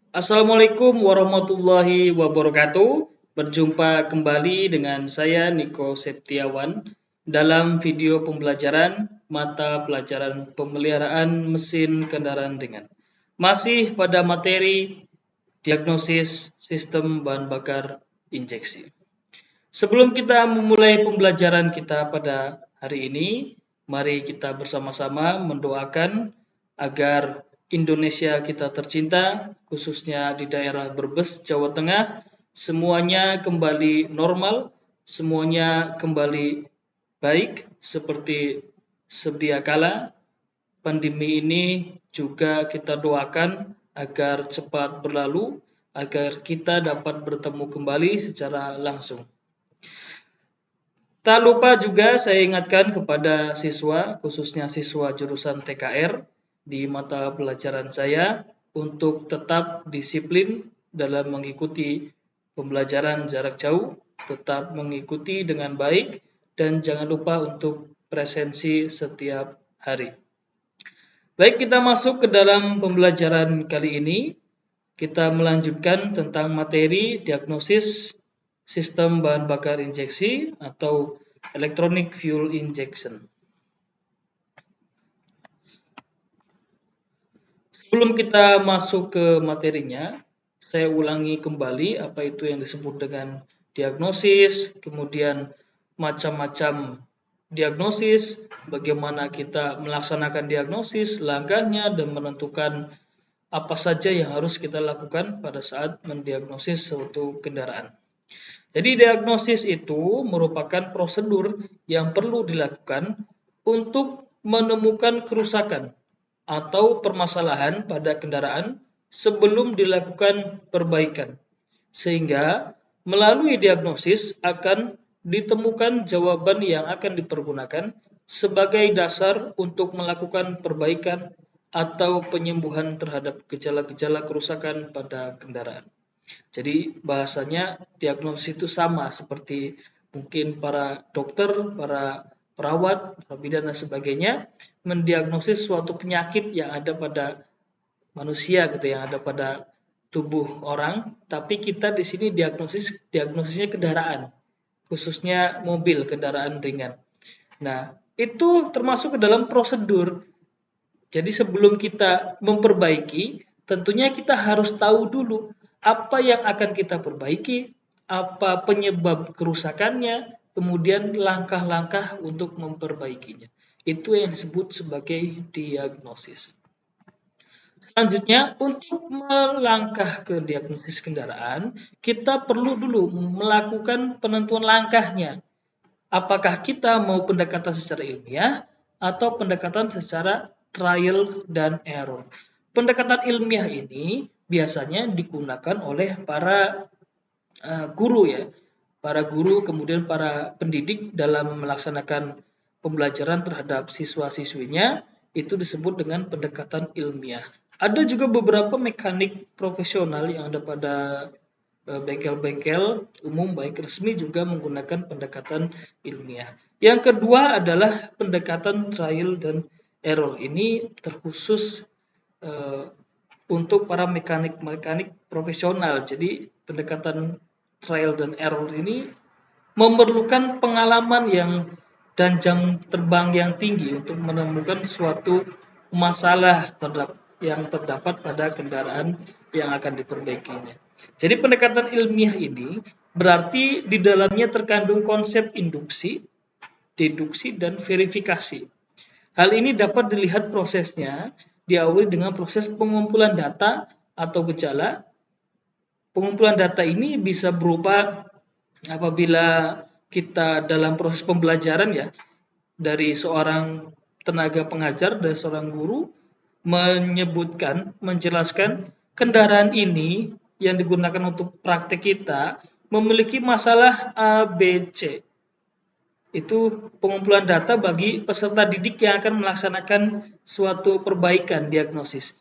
Assalamualaikum warahmatullahi wabarakatuh. Berjumpa kembali dengan saya Niko Septiawan dalam video pembelajaran mata pelajaran pemeliharaan mesin kendaraan ringan. Masih pada materi diagnosis sistem bahan bakar injeksi. Sebelum kita memulai pembelajaran kita pada hari ini, mari kita bersama-sama mendoakan agar Indonesia kita tercinta, khususnya di daerah Brebes, Jawa Tengah, semuanya kembali normal, semuanya kembali baik seperti sedia kala. Pandemi ini juga kita doakan agar cepat berlalu, agar kita dapat bertemu kembali secara langsung. Tak lupa juga saya ingatkan kepada siswa, khususnya siswa jurusan TKR di mata pelajaran saya untuk tetap disiplin dalam mengikuti pembelajaran jarak jauh, tetap mengikuti dengan baik, dan jangan lupa untuk presensi setiap hari. Baik, kita masuk ke dalam pembelajaran kali ini. Kita melanjutkan tentang materi diagnosis sistem bahan bakar injeksi atau electronic fuel injection. Sebelum kita masuk ke materinya, saya ulangi kembali apa itu yang disebut dengan diagnosis, kemudian macam-macam diagnosis, bagaimana kita melaksanakan diagnosis, langkahnya, dan menentukan apa saja yang harus kita lakukan pada saat mendiagnosis suatu kendaraan. Jadi diagnosis itu merupakan prosedur yang perlu dilakukan untuk menemukan kerusakan atau permasalahan pada kendaraan sebelum dilakukan perbaikan. Sehingga melalui diagnosis akan ditemukan jawaban yang akan dipergunakan sebagai dasar untuk melakukan perbaikan atau penyembuhan terhadap gejala-gejala kerusakan pada kendaraan. Jadi bahasanya diagnosis itu sama seperti mungkin para dokter, para perawat, para bidan dan sebagainya mendiagnosis suatu penyakit yang ada pada manusia gitu, yang ada pada tubuh orang, tapi kita di sini diagnosisnya kendaraan, khususnya mobil, kendaraan ringan. Nah, itu termasuk ke dalam prosedur. Jadi sebelum kita memperbaiki, tentunya kita harus tahu dulu apa yang akan kita perbaiki, apa penyebab kerusakannya, kemudian langkah-langkah untuk memperbaikinya. Itu yang disebut sebagai diagnosis. Selanjutnya, untuk melangkah ke diagnosis kendaraan, kita perlu dulu melakukan penentuan langkahnya. Apakah kita mau pendekatan secara ilmiah atau pendekatan secara trial dan error. Pendekatan ilmiah ini biasanya digunakan oleh para guru ya, para guru kemudian para pendidik dalam melaksanakan pembelajaran terhadap siswa-siswinya, itu disebut dengan pendekatan ilmiah. Ada juga beberapa mekanik profesional yang ada pada bengkel-bengkel umum baik resmi juga menggunakan pendekatan ilmiah. Yang kedua adalah pendekatan trial dan error. Ini terkhusus untuk para mekanik-mekanik profesional. Jadi pendekatan trial dan error ini memerlukan pengalaman dan jam terbang yang tinggi untuk menemukan suatu masalah yang terdapat pada kendaraan yang akan diperbaikinya. Jadi pendekatan ilmiah ini berarti di dalamnya terkandung konsep induksi, deduksi, dan verifikasi. Hal ini dapat dilihat prosesnya diawali dengan proses pengumpulan data atau gejala. Pengumpulan data ini bisa berupa apabila kita dalam proses pembelajaran ya, dari seorang tenaga pengajar, dari seorang guru menyebutkan, menjelaskan kendaraan ini yang digunakan untuk praktek kita memiliki masalah A, B, C. Itu pengumpulan data bagi peserta didik yang akan melaksanakan suatu perbaikan diagnosis.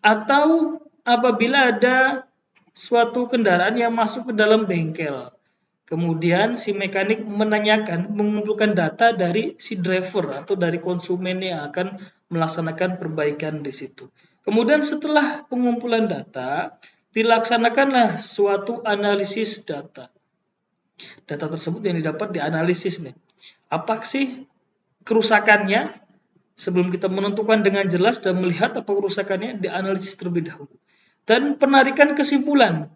Atau apabila ada suatu kendaraan yang masuk ke dalam bengkel, kemudian si mekanik menanyakan, mengumpulkan data dari si driver atau dari konsumen yang akan melaksanakan perbaikan di situ. Kemudian setelah pengumpulan data, dilaksanakanlah suatu analisis data. Data tersebut yang didapat dianalisis nih. Apa sih kerusakannya? Sebelum kita menentukan dengan jelas dan melihat apa kerusakannya, dianalisis terlebih dahulu. Dan penarikan kesimpulan.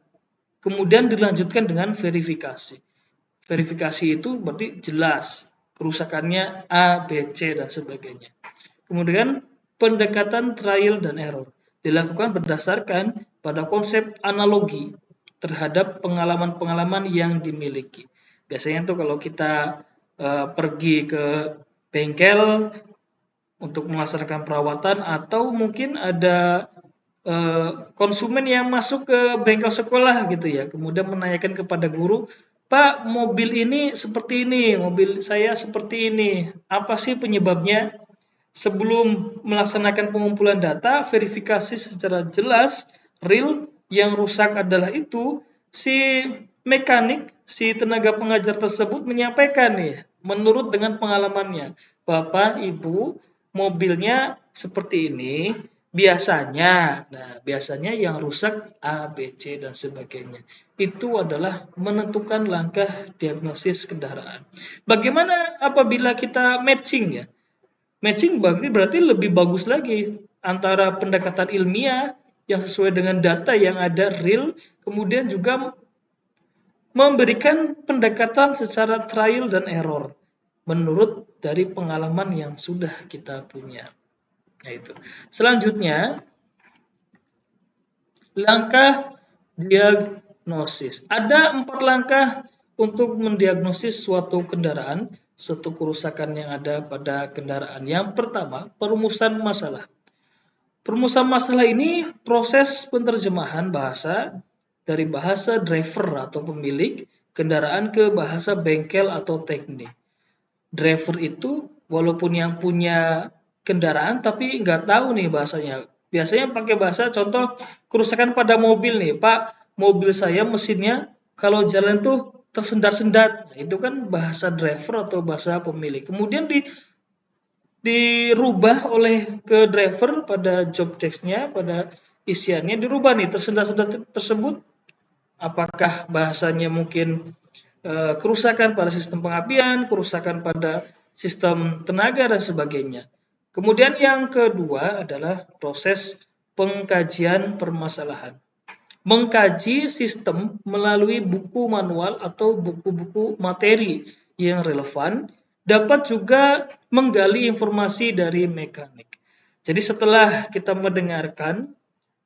Kemudian dilanjutkan dengan verifikasi. Verifikasi itu berarti jelas kerusakannya A, B, C, dan sebagainya. Kemudian pendekatan trial dan error dilakukan berdasarkan pada konsep analogi terhadap pengalaman-pengalaman yang dimiliki. Biasanya tuh kalau kita pergi ke bengkel untuk melaksanakan perawatan, atau mungkin ada konsumen yang masuk ke bengkel sekolah gitu ya, kemudian menanyakan kepada guru, Pak, mobil ini seperti ini, mobil saya seperti ini, apa sih penyebabnya? Sebelum melaksanakan pengumpulan data, verifikasi secara jelas, real, yang rusak adalah itu, si mekanik, si tenaga pengajar tersebut menyampaikan nih, menurut dengan pengalamannya, Bapak, Ibu, mobilnya seperti ini, biasanya, nah biasanya yang rusak A, B, C, dan sebagainya. Itu adalah menentukan langkah diagnosis kendaraan. Bagaimana apabila kita matching ya? Matching berarti lebih bagus lagi antara pendekatan ilmiah yang sesuai dengan data yang ada real, kemudian juga memberikan pendekatan secara trial dan error menurut dari pengalaman yang sudah kita punya. Nah, itu. Selanjutnya, langkah diagnosis. Ada 4 langkah untuk mendiagnosis suatu kendaraan, suatu kerusakan yang ada pada kendaraan. Yang pertama, perumusan masalah. Perumusan masalah ini proses penerjemahan bahasa dari bahasa driver atau pemilik kendaraan ke bahasa bengkel atau teknik. Driver itu walaupun yang punya kendaraan tapi nggak tahu nih bahasanya. Biasanya pakai bahasa, contoh kerusakan pada mobil nih, Pak, mobil saya mesinnya kalau jalan tuh tersendat-sendat. Nah, itu kan bahasa driver atau bahasa pemilik. Kemudian dirubah oleh ke driver pada job text-nya, pada isiannya dirubah nih, tersendat-sendat tersebut apakah bahasanya mungkin kerusakan pada sistem pengapian, kerusakan pada sistem tenaga, dan sebagainya. Kemudian yang kedua adalah proses pengkajian permasalahan. Mengkaji sistem melalui buku manual atau buku-buku materi yang relevan, dapat juga menggali informasi dari mekanik. Jadi setelah kita mendengarkan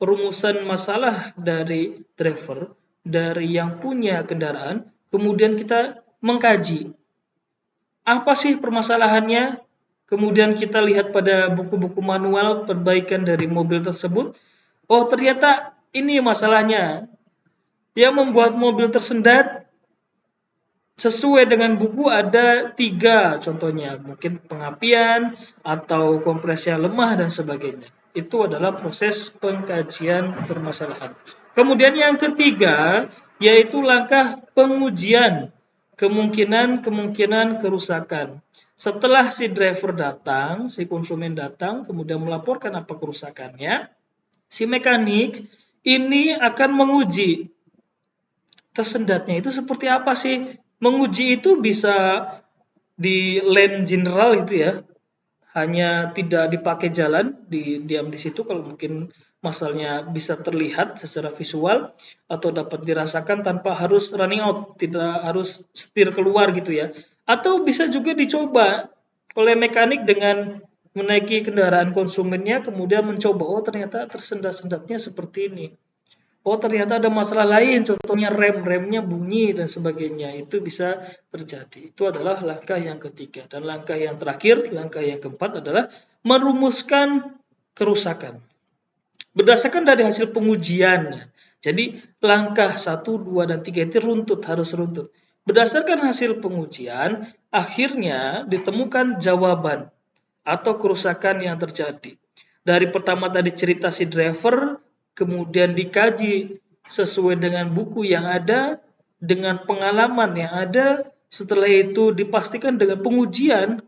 perumusan masalah dari driver, dari yang punya kendaraan, kemudian kita mengkaji apa sih permasalahannya, kemudian kita lihat pada buku-buku manual perbaikan dari mobil tersebut, oh ternyata ini masalahnya, yang membuat mobil tersendat sesuai dengan buku ada 3 contohnya, mungkin pengapian atau kompresi yang lemah dan sebagainya. Itu adalah proses pengkajian permasalahan. Kemudian yang ketiga yaitu langkah pengujian kemungkinan kerusakan. Setelah si driver datang, si konsumen datang, kemudian melaporkan apa kerusakannya, si mekanik ini akan menguji tersendatnya itu seperti apa sih. Menguji itu bisa di lane general itu ya, hanya tidak dipakai jalan, diam di situ kalau mungkin masalahnya bisa terlihat secara visual atau dapat dirasakan tanpa harus running out, tidak harus setir keluar gitu ya. Atau bisa juga dicoba oleh mekanik dengan menaiki kendaraan konsumennya, kemudian mencoba, oh ternyata tersendat-sendatnya seperti ini. Oh ternyata ada masalah lain, contohnya remnya bunyi dan sebagainya, itu bisa terjadi. Itu adalah langkah yang ketiga. Dan langkah yang terakhir, langkah yang keempat adalah merumuskan kerusakan. Berdasarkan dari hasil pengujiannya. Jadi langkah 1, 2, dan 3 itu harus runtut. Berdasarkan hasil pengujian, akhirnya ditemukan jawaban atau kerusakan yang terjadi. Dari pertama tadi cerita si driver, kemudian dikaji sesuai dengan buku yang ada, dengan pengalaman yang ada, setelah itu dipastikan dengan pengujian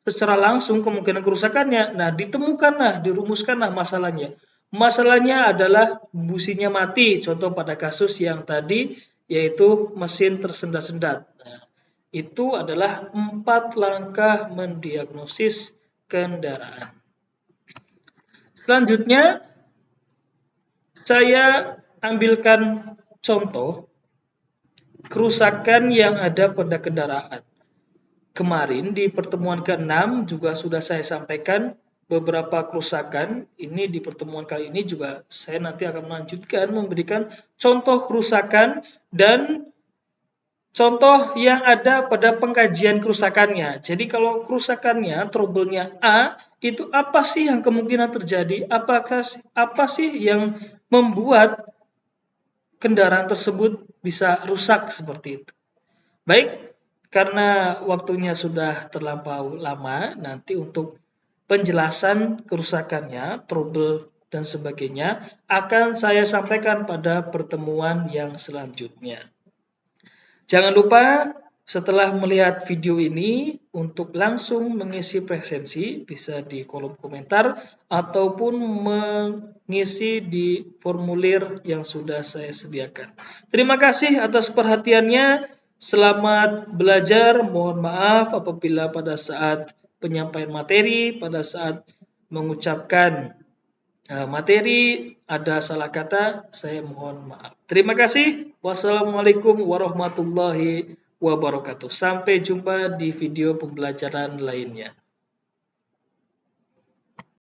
secara langsung kemungkinan kerusakannya, nah ditemukanlah, dirumuskanlah masalahnya. Masalahnya adalah businya mati, contoh pada kasus yang tadi yaitu mesin tersendat-sendat. Nah, itu adalah 4 langkah mendiagnosis kendaraan. Selanjutnya, saya ambilkan contoh kerusakan yang ada pada kendaraan. Kemarin di pertemuan ke-6 juga sudah saya sampaikan beberapa kerusakan. Ini di pertemuan kali ini juga saya nanti akan melanjutkan memberikan contoh kerusakan dan contoh yang ada pada pengkajian kerusakannya. Jadi kalau kerusakannya, trouble-nya A, itu apa sih yang kemungkinan terjadi? Apa sih yang membuat kendaraan tersebut bisa rusak seperti itu? Baik, karena waktunya sudah terlampau lama, nanti untuk penjelasan kerusakannya, trouble dan sebagainya akan saya sampaikan pada pertemuan yang selanjutnya. Jangan lupa setelah melihat video ini untuk langsung mengisi presensi, bisa di kolom komentar ataupun mengisi di formulir yang sudah saya sediakan. Terima kasih atas perhatiannya. Selamat belajar. Mohon maaf apabila pada saat penyampaian materi, pada saat mengucapkan materi ada salah kata, saya mohon maaf. Terima kasih. Wassalamualaikum warahmatullahi wabarakatuh. Sampai jumpa di video pembelajaran lainnya.